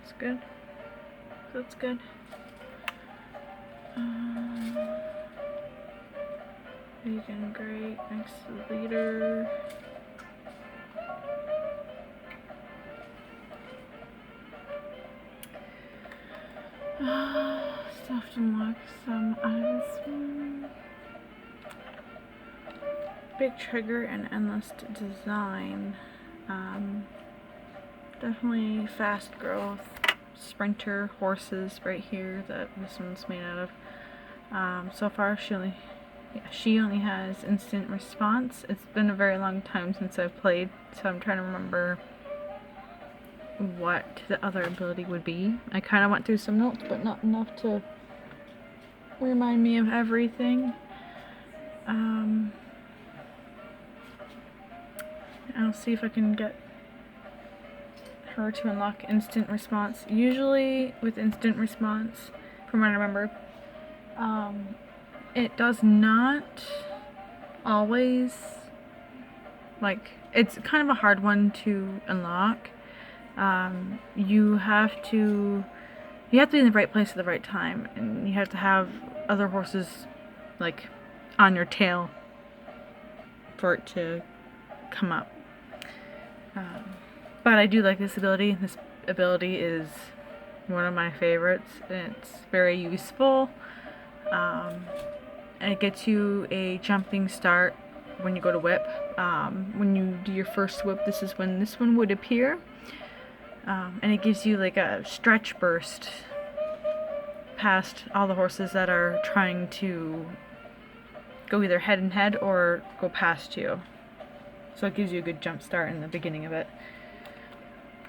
That's good. That's good. Vegan, great. Next to the leader. Still have to unlock some out of this one. Big trigger and endless design. Definitely fast growth sprinter horses right here that this one's made out of. So far she only has instant response. It's been a very long time since I've played, so I'm trying to remember what the other ability would be. I kind of went through some notes, but not enough to remind me of everything. I'll see if I can get her to unlock instant response. Usually with instant response, from what I remember, it does not always, like, it's kind of a hard one to unlock. You have to be in the right place at the right time, and you have to have other horses like on your tail for it to come up. But I do like this ability. This ability is one of my favorites. It's very useful. It gets you a jumping start when you go to whip. When you do your first whip, this is when this one would appear. And it gives you like a stretch burst past all the horses that are trying to go either head and head or go past you. So it gives you a good jump start in the beginning of it.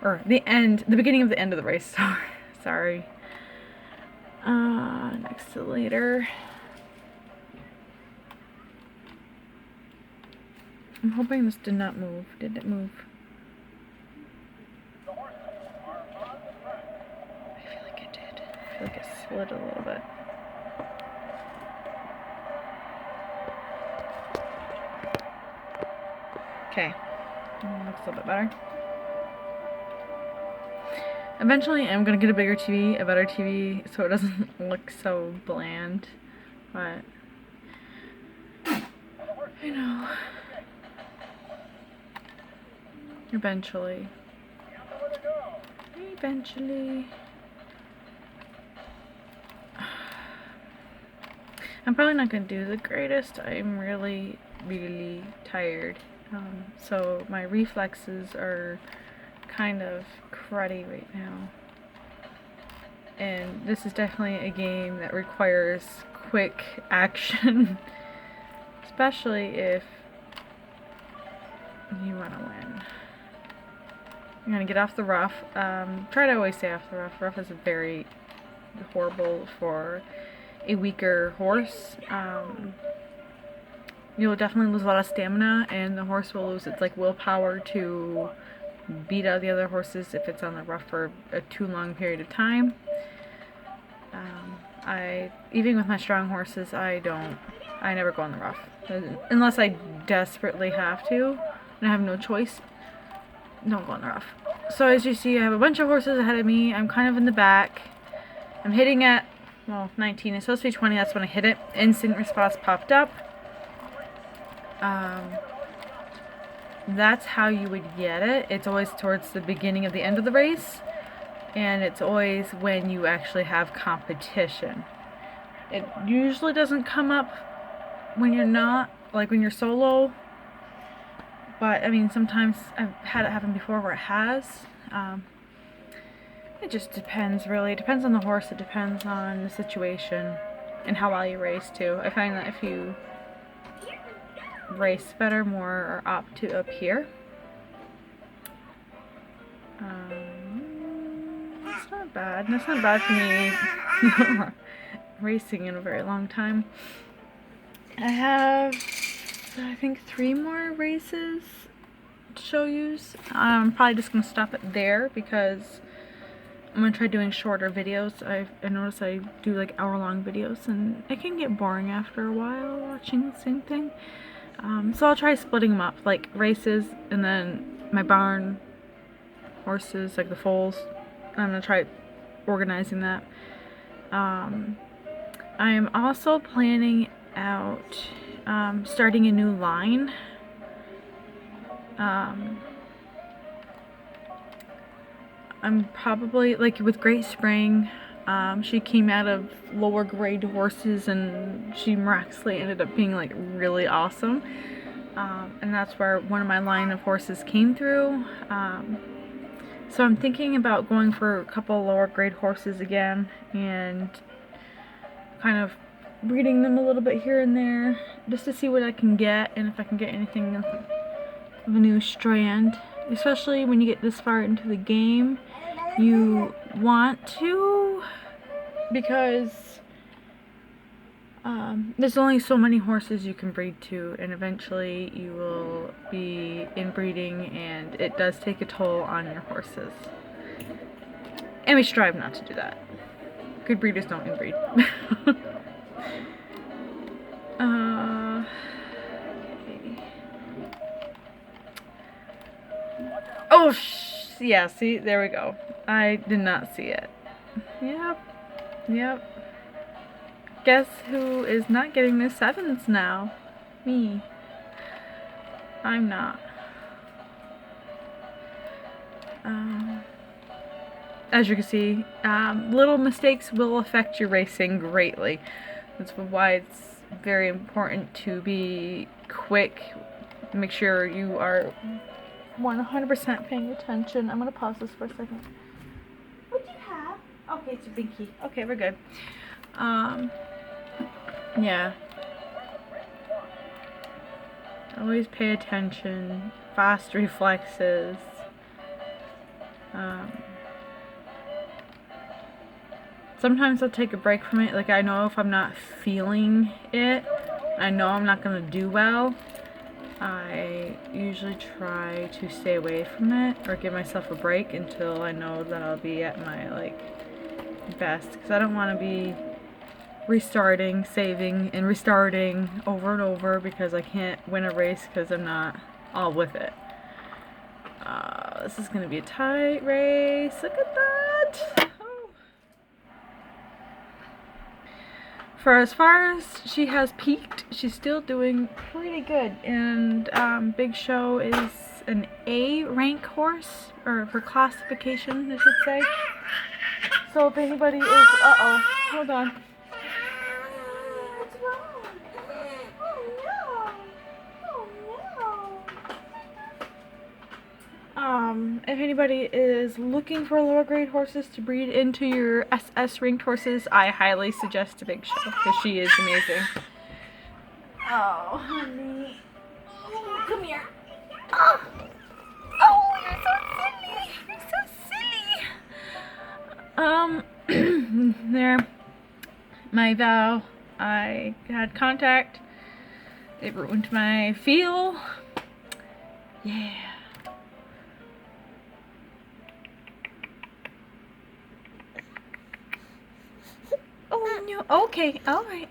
Or the beginning of the end of the race. Sorry. Next to later. I'm hoping this did not move. Did it move? I feel like it did. I feel like it slid a little bit. Okay. Looks a little bit better. Eventually I'm gonna get a bigger TV, a better TV, so it doesn't look so bland. But you know, eventually. I'm probably not gonna do the greatest. I'm really, really tired. So my reflexes are kind of cruddy right now. And this is definitely a game that requires quick action. Especially if you want to win. I'm gonna get off the rough. Try to always stay off the rough. Rough is very horrible for a weaker horse. You'll definitely lose a lot of stamina, and the horse will lose its willpower to beat out the other horses if it's on the rough for a too long period of time. Even with my strong horses, I never go on the rough unless I desperately have to and I have no choice. Don't go on the rough. So as you see, I have a bunch of horses ahead of me. I'm kind of in the back. I'm hitting at 19. It's supposed to be 20. That's when I hit it. Instant response popped up. That's how you would get it. It's always towards the beginning of the end of the race, and it's always when you actually have competition. It usually doesn't come up when you're not, when you're solo, but I mean sometimes I've had it happen before where it has. It just depends, really. It depends on the horse, it depends on the situation and how well you race too. I find that if you race better, more are up to up here. That's not bad. That's not bad for me racing in a very long time. I have, I think, 3 more races to show you. I'm probably just going to stop it there because I'm going to try doing shorter videos. I notice I do hour-long videos and it can get boring after a while watching the same thing. So I'll try splitting them up, like races and then my barn horses, like the foals, I'm gonna try organizing that. I am also planning out starting a new line. I'm probably, like with Great Spring, she came out of lower grade horses and she miraculously ended up being like really awesome. And that's where one of my line of horses came through. So I'm thinking about going for a couple lower grade horses again and kind of breeding them a little bit here and there just to see what I can get and if I can get anything of a new strand. Especially when you get this far into the game, you want to, because there's only so many horses you can breed to, and eventually you will be inbreeding, and it does take a toll on your horses. And we strive not to do that. Good breeders don't inbreed. Oh, yeah, see, there we go. I did not see it. Yep. Guess who is not getting their 7s now? Me. I'm not. As you can see, little mistakes will affect your racing greatly. That's why it's very important to be quick. Make sure you are 100% paying attention. I'm gonna pause this for a second. What do you have? Okay, it's a binky. Okay, we're good. Yeah. Always pay attention. Fast reflexes. Sometimes I'll take a break from it. Like, I know if I'm not feeling it, I know I'm not gonna do well, I usually try to stay away from it or give myself a break until I know that I'll be at my, like, best. Because I don't want to be restarting, saving, and restarting over and over because I can't win a race because I'm not all with it. This is going to be a tight race. Look at that! Oh. For as far as she has peaked, she's still doing pretty good. And Big Show is an A rank horse, or for classification, I should say. So if anybody is, hold on. What's wrong? If anybody is looking for lower grade horses to breed into your SS ranked horses, I highly suggest a Big Show because she is amazing. Oh, honey. Oh, come here. Oh, you're so silly. There. My vow. I had contact. It ruined my feel. Yeah. Oh no. Okay. All right.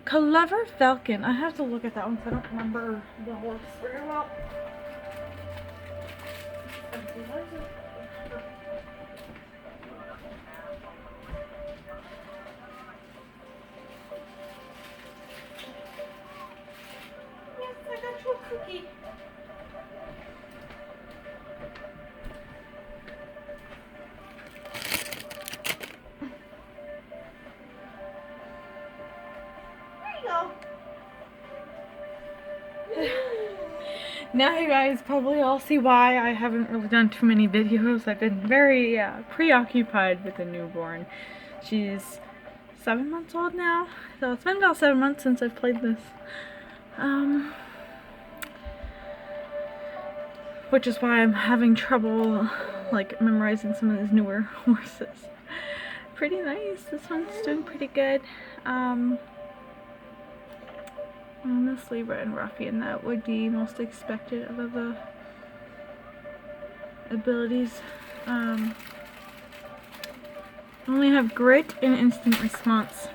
Clever Falcon. I have to look at that one because I don't remember the horse very well. Yes, I got you a cookie. Now you guys probably all see why I haven't really done too many videos. I've been very preoccupied with the newborn. She's 7 months old now, so it's been about 7 months since I've played this. Which is why I'm having trouble like memorizing some of these newer horses. Pretty nice. This one's doing pretty good. Honestly, Red and Ruffian, that would be most expected out of the abilities. Only have Grit and Instant Response.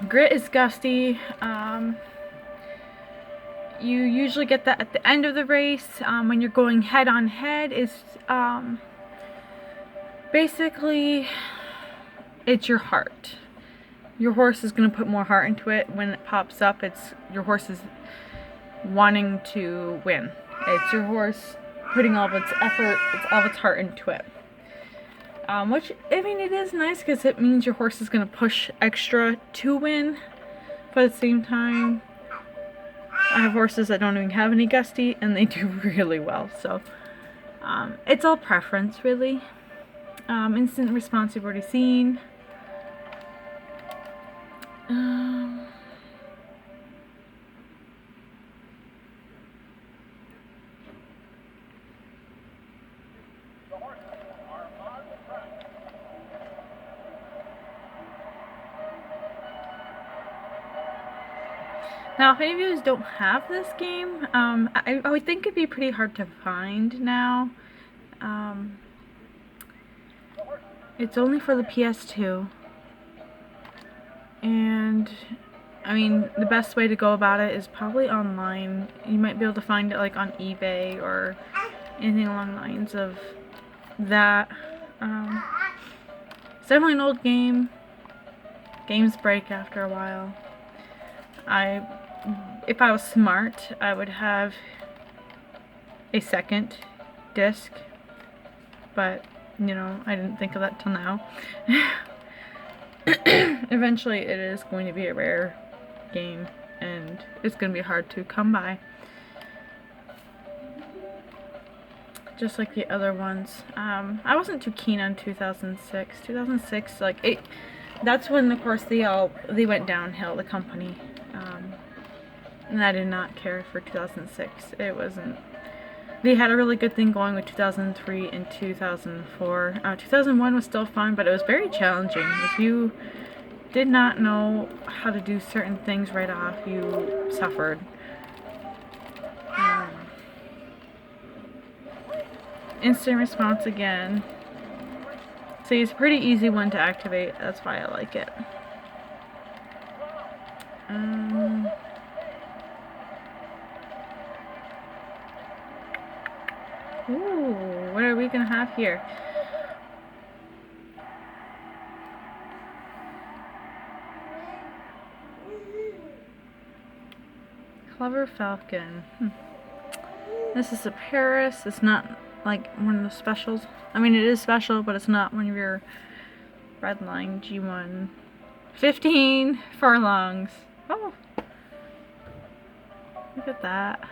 Grit is gusty. You usually get that at the end of the race when you're going head on head. Is Basically, it's your heart. Your horse is going to put more heart into it. When it pops up, it's your horse is wanting to win. It's your horse putting all of its effort, all of its heart into it. Which, I mean, it is nice because it means your horse is going to push extra to win. But at the same time, I have horses that don't even have any gusty and they do really well. So, it's all preference, really. Instant response you've already seen. Now, if any of you don't have this game, I would think it'd be pretty hard to find now. It's only for the PS2. And, I mean, the best way to go about it is probably online. You might be able to find it, like, on eBay or anything along the lines of that. It's definitely an old game. Games break after a while. If I was smart, I would have a second disc, but, you know, I didn't think of that till now. Eventually it is going to be a rare game, and it's going to be hard to come by. Just like the other ones. I wasn't too keen on 2006. 2006, like, that's when, of course, they went downhill, the company. And I did not care for 2006. It wasn't... They had a really good thing going with 2003 and 2004. 2001 was still fun, but it was very challenging. If you did not know how to do certain things right off, you suffered. Instant response again. See, it's a pretty easy one to activate. That's why I like it. Ooh, what are we gonna have here? Clever Falcon. This is a Paris. It's not like one of the specials. I mean, it is special, but it's not one of your Redline G1. 15 furlongs. Oh, look at that.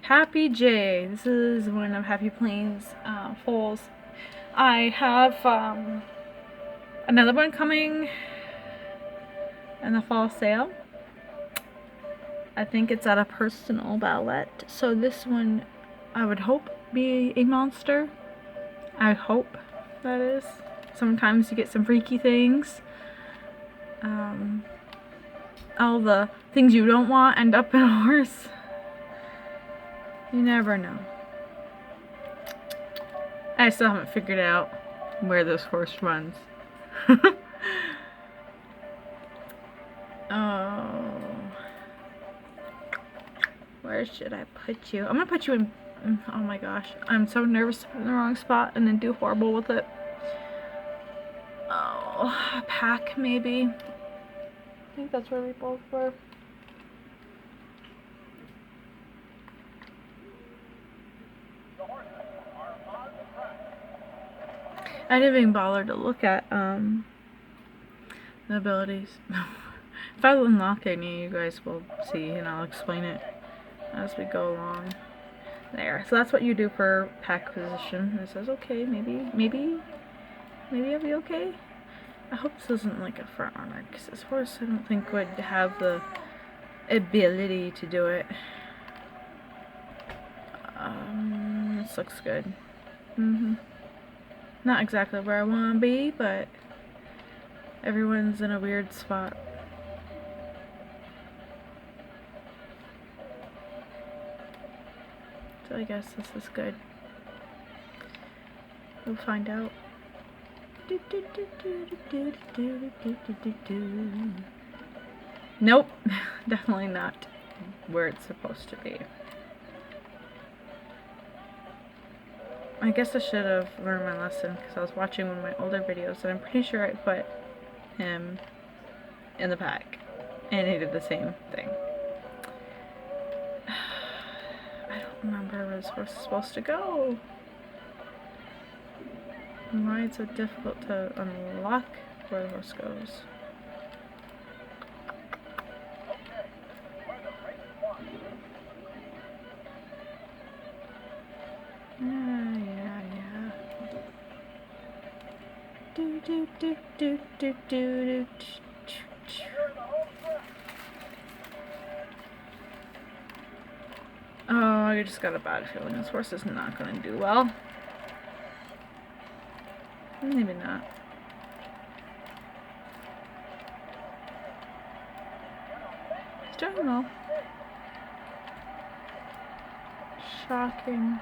Happy J. This is one of Happy Plains foals. I have another one coming in the fall sale. I think it's at a personal ballet. So this one, I would hope, be a monster. I hope, that is. Sometimes you get some freaky things. All the things you don't want end up in a horse. You never know. I still haven't figured out where this horse runs. Oh. Where should I put you? I'm gonna put you in... Oh my gosh. I'm so nervous to put in the wrong spot and then do horrible with it. Oh, a pack maybe. I think that's where we both were. I didn't even bother to look at the abilities. If I unlock any, you guys will see, and I'll explain it as we go along. There. So that's what you do for pack position. It says, okay, maybe I'll be okay. I hope this isn't like a front runner, because this horse I don't think would have the ability to do it. This looks good. Not exactly where I want to be, but everyone's in a weird spot. So I guess this is good. We'll find out. Nope, definitely not where it's supposed to be. I guess I should have learned my lesson because I was watching one of my older videos and I'm pretty sure I put him in the pack and he did the same thing. I don't remember where this horse is supposed to go. And why it's so difficult to unlock where the horse goes. Yeah. Do. Oh, I just got a bad feeling this horse is not going to do well. Maybe not. He's doing well. Shocking.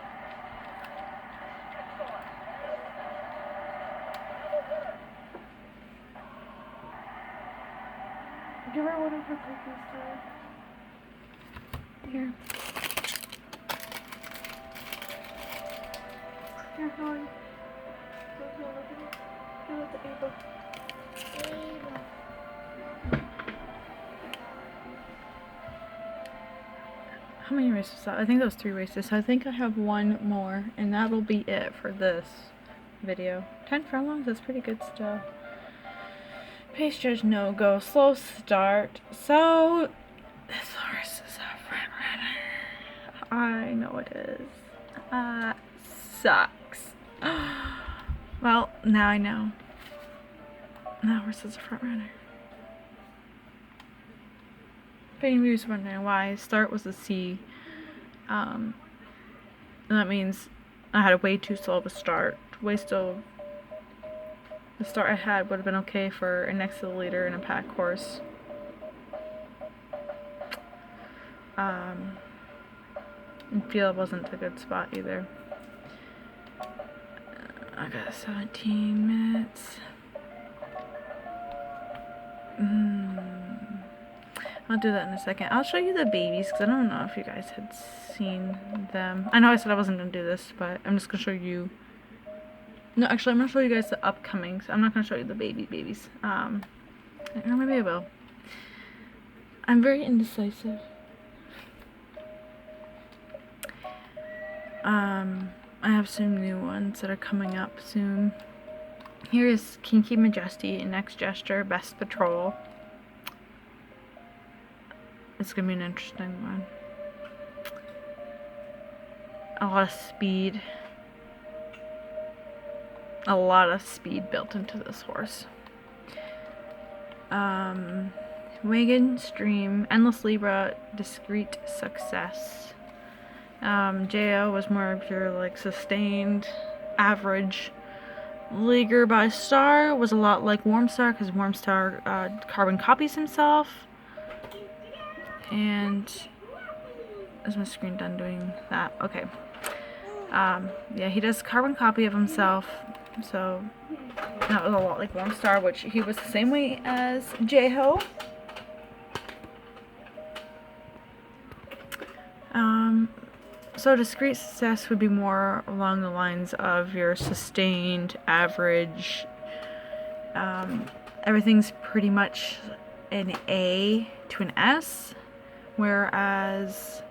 Give her one of her cookies, Dad. Here. Here, Holly. Give it to Ava. How many races is that? I think that was 3 races. So I think I have one more, and that'll be it for this video. 10 furlongs, that's pretty good stuff. Pace judge no go, slow start. So this horse is a front runner. I know it is. Sucks. Well, now I know. That horse is a front runner. If anybody's wondering why, start was a C. And that means I had a way too slow of a start. The start I had would have been okay for a next to the leader in a pack horse. And field wasn't a good spot either. I got 17 minutes. I'll do that in a second. I'll show you the babies because I don't know if you guys had seen them. I know I said I wasn't going to do this, but I'm just going to show you. No, actually, I'm going to show you guys the upcomings. I'm not going to show you the babies. Or maybe I will. I'm very indecisive. I have some new ones that are coming up soon. Here is Kinky Majesty, Next Gesture, Best Patrol. It's gonna be an interesting one. A lot of speed. A lot of speed built into this horse. Wagon Stream, Endless Libra, Discreet Success. JO was more of your like sustained average. Leaguer by Star was a lot like Warm Star because Warm Star carbon copies himself. And is my screen done doing that? Okay. Yeah, he does carbon copy of himself. So that was a lot like Warm Star, which he was the same way as J-Ho. So Discreet Success would be more along the lines of your sustained average. Everything's pretty much an A to an S, whereas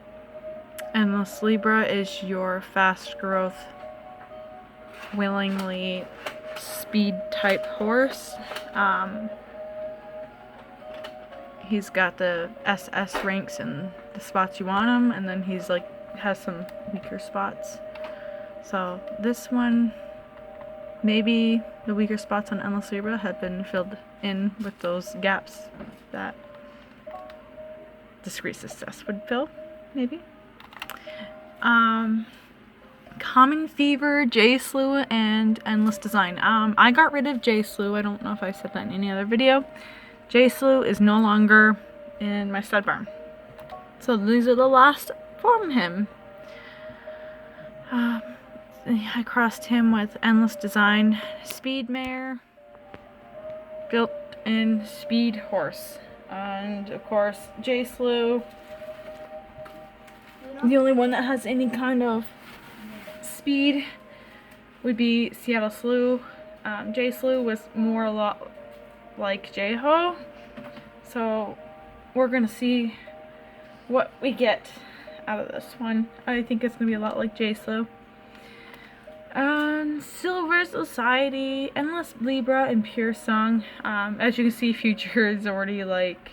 Endless Libra is your fast growth, willingly speed type horse. He's got the SS ranks in the spots you want him, and then he's like has some weaker spots. So this one, maybe the weaker spots on Endless Libra have been filled in with those gaps that Discreet Success would fill, maybe. Common Fever, J-Slew, and Endless Design. I got rid of J-Slew. I don't know if I said that in any other video. J-Slew is no longer in my stud barn. So these are the last from him. I crossed him with Endless Design, Speed Mare, built-in speed horse. And of course, J Slew. The only one that has any kind of speed would be Seattle Slew. J Slew was more a lot like J Ho. So we're gonna see what we get out of this one. I think it's gonna be a lot like J Slew. Silver Society, Endless Libra, and Pure Song. As you can see, Future is already like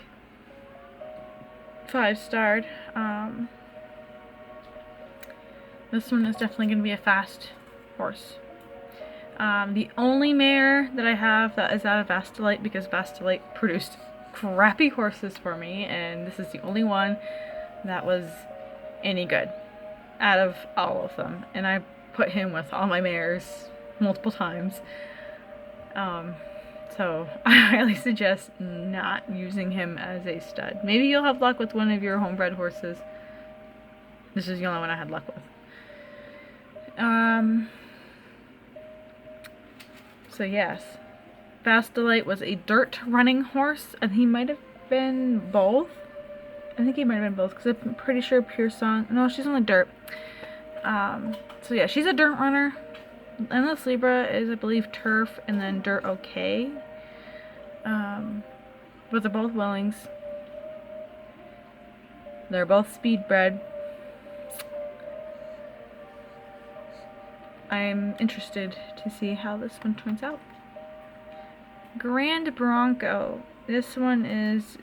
5-starred. This one is definitely going to be a fast horse. The only mare that I have that is out of Vastalite, because Vastalite produced crappy horses for me, and this is the only one that was any good out of all of them. And I put him with all my mares multiple times. So I highly suggest not using him as a stud. Maybe you'll have luck with one of your homebred horses. This is the only one I had luck with. So yes, Vastalite was a dirt running horse, and he might have been both. I think he might have been both, because I'm pretty sure Pure Song, no, she's on the dirt. So yeah, she's a dirt runner. Endless Libra is, I believe, turf, and then dirt okay. But they're both Willings. They're both speed bred. I'm interested to see how this one turns out. Grand Bronco. This one is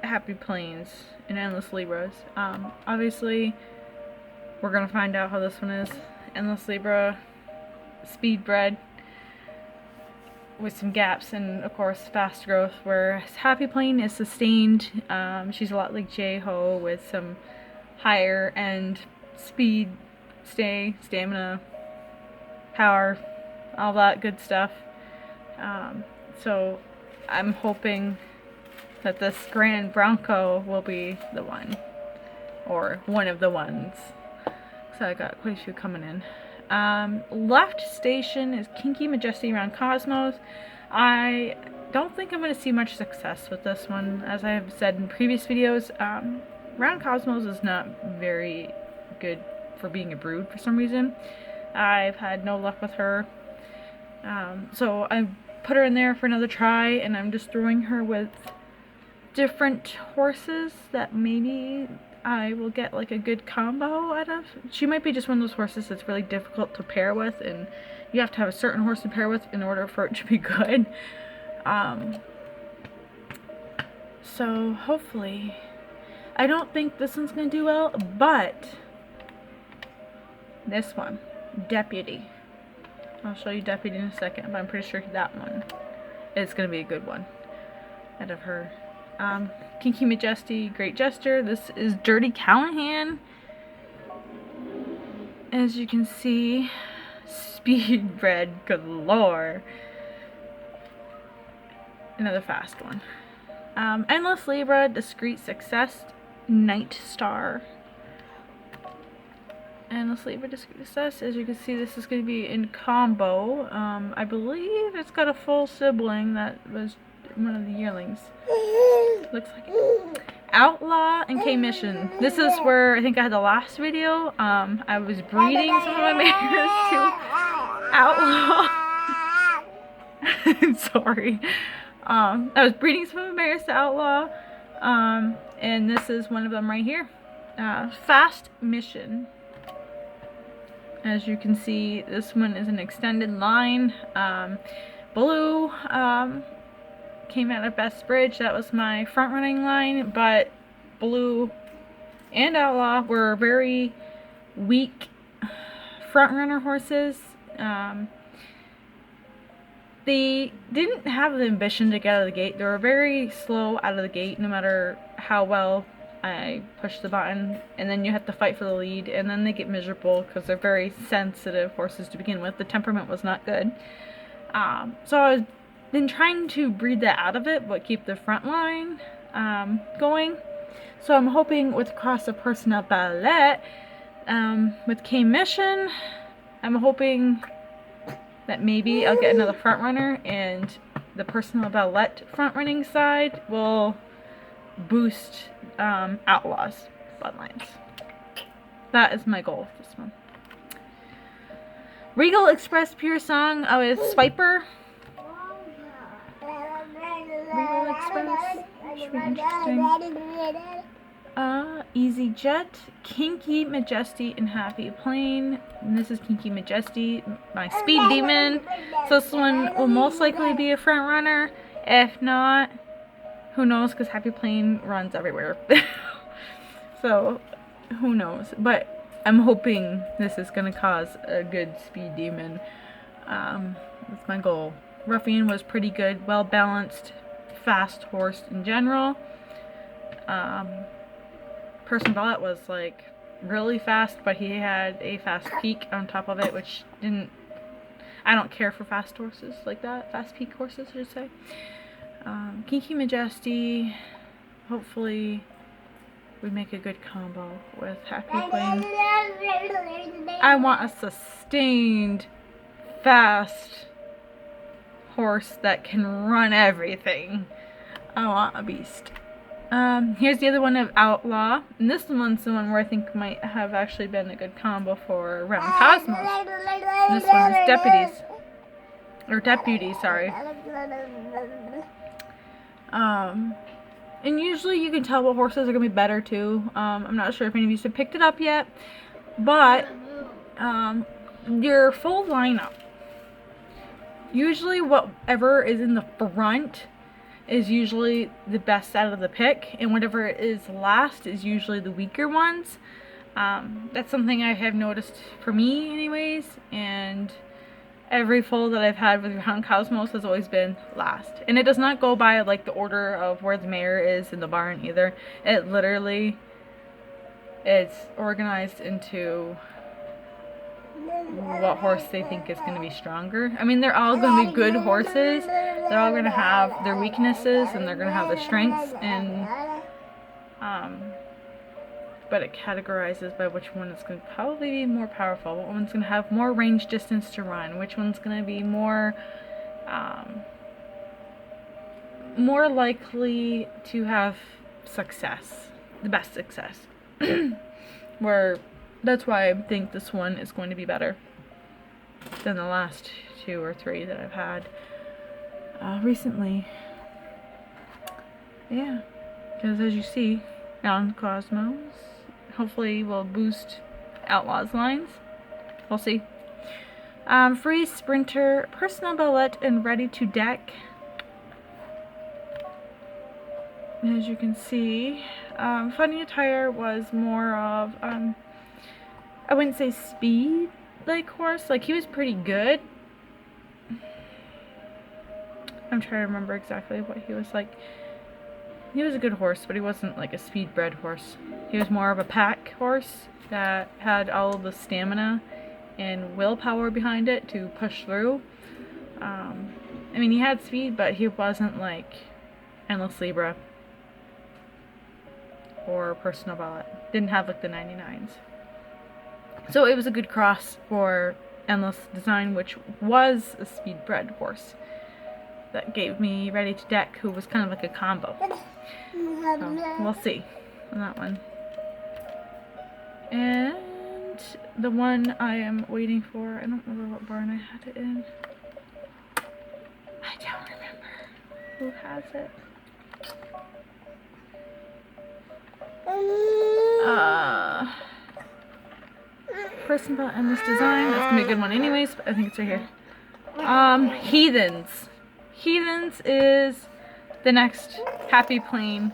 Happy Plains and Endless Libras. Obviously, we're gonna find out how this one is. Endless Libra, speed bred, with some gaps, and of course fast growth, whereas Happy Plain is sustained. She's a lot like J-Ho with some higher end speed, stamina, power, all that good stuff. So I'm hoping that this Grand Bronco will be the one, or one of the ones. So I got quite a few coming in. Left station is Kinky Majesty around Cosmos. I don't think I'm going to see much success with this one. As I have said in previous videos, Round Cosmos is not very good for being a brood for some reason. I've had no luck with her. So I put her in there for another try, and I'm just throwing her with different horses that maybe I will get like a good combo out of. She might be just one of those horses that's really difficult to pair with, and you have to have a certain horse to pair with in order for it to be good. So hopefully, I don't think this one's gonna do well, but this one, Deputy. I'll show you Deputy in a second, but I'm pretty sure that one is gonna be a good one out of her. Kinky Majesty, Great Jester. This is Dirty Callahan. As you can see, speed bred galore. Another fast one. Endless Libra, Discreet Success, Night Star. Endless Libra, Discreet Success. As you can see, this is going to be in combo. I believe it's got a full sibling that was one of the yearlings. Looks like it. Outlaw and K-Mission. This is where I think I had the last video. I was breeding some of my mares to Outlaw. I'm sorry. I was breeding some of my mares to Outlaw. And this is one of them right here. Fast Mission. As you can see, this one is an extended line. Blue came out of Best Bridge. That was my front running line, but Blue and Outlaw were very weak front runner horses. They didn't have the ambition to get out of the gate. They were very slow out of the gate, no matter how well I push the button, and then you have to fight for the lead, and then they get miserable because they're very sensitive horses to begin with. The temperament was not good. So I've been trying to breed that out of it, but keep the front line going. So I'm hoping with Cross of Personnel Ballet, with K-Mission, I'm hoping that maybe I'll get another front runner, and the Personnel Ballet front running side will boost Outlaw's bloodlines. That is my goal with this one. Regal Express Pure Song with Swiper. Regal Express. Should be interesting. Easy Jet, Kinky Majesty, and Happy Plane. And this is Kinky Majesty, my Speed Demon. So this one will most likely be a front runner. If not, who knows, because Happy Plane runs everywhere. So, who knows. But I'm hoping this is going to cause a good Speed Demon. That's my goal. Ruffian was pretty good, well balanced, fast horse in general. Person Ballot was like really fast, but he had a fast peak on top of it, which didn't. I don't care for fast horses like that. Fast peak horses, I should say. Kinky Majesty. Hopefully, we make a good combo with Happy Plane. I want a sustained, fast horse that can run everything. I want a beast. Here's the other one of Outlaw, and this one's the one where I think might have actually been a good combo for Realm Cosmos. And this one is Deputies, sorry. And usually you can tell what horses are going to be better too. I'm not sure if any of you have picked it up yet, but your full lineup, usually whatever is in the front is usually the best out of the pick, and whatever is last is usually the weaker ones. That's something I have noticed for me anyways, and every foal that I've had with Realm Cosmos has always been last. And it does not go by like the order of where the mare is in the barn either. It literally, it's organized into what horse they think is going to be stronger. I mean, they're all going to be good horses. They're all going to have their weaknesses and they're going to have their strengths, and but it categorizes by which one is going to probably be more powerful, what one's going to have more range distance to run, which one's going to be more more likely to have success, the best success. That's why I think this one is going to be better than the last 2 or 3 that I've had recently. Yeah, because as you see, Realm Cosmos hopefully will boost Outlaw's lines. We'll see. Free Sprinter, Personal Ballot, and Ready to Deck. As you can see, Funny Attire was more of I wouldn't say speed like horse. Like, he was pretty good. I'm trying to remember exactly what he was like. He was a good horse, but he wasn't like a speed bred horse. He was more of a pack horse that had all of the stamina and willpower behind it to push through. I mean, he had speed, but he wasn't like Endless Libra or Personal Ballot. Didn't have like the 99s. So it was a good cross for Endless Design, which was a speed bred horse. That gave me Ready to Deck, who was kind of like a combo. So we'll see on that one. And the one I am waiting for, I don't remember what barn I had it in. I don't remember who has it. Person about Endless Design. That's gonna be a good one anyways, but I think it's right here. Heathens. Heathens is the next Happy Plane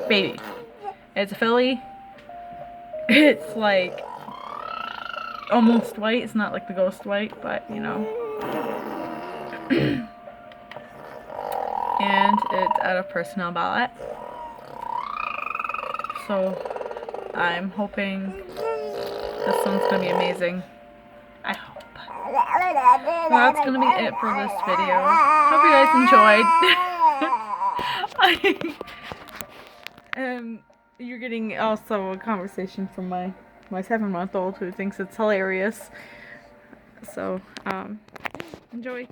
baby. It's a filly. It's like almost white. It's not like the ghost white, but you know. And it's out of Personal Ballot. So I'm hoping this one's gonna be amazing. I hope. Well, that's gonna be it for this video. Hope you guys enjoyed. You're getting also a conversation from my 7-month-old who thinks it's hilarious. So, enjoy.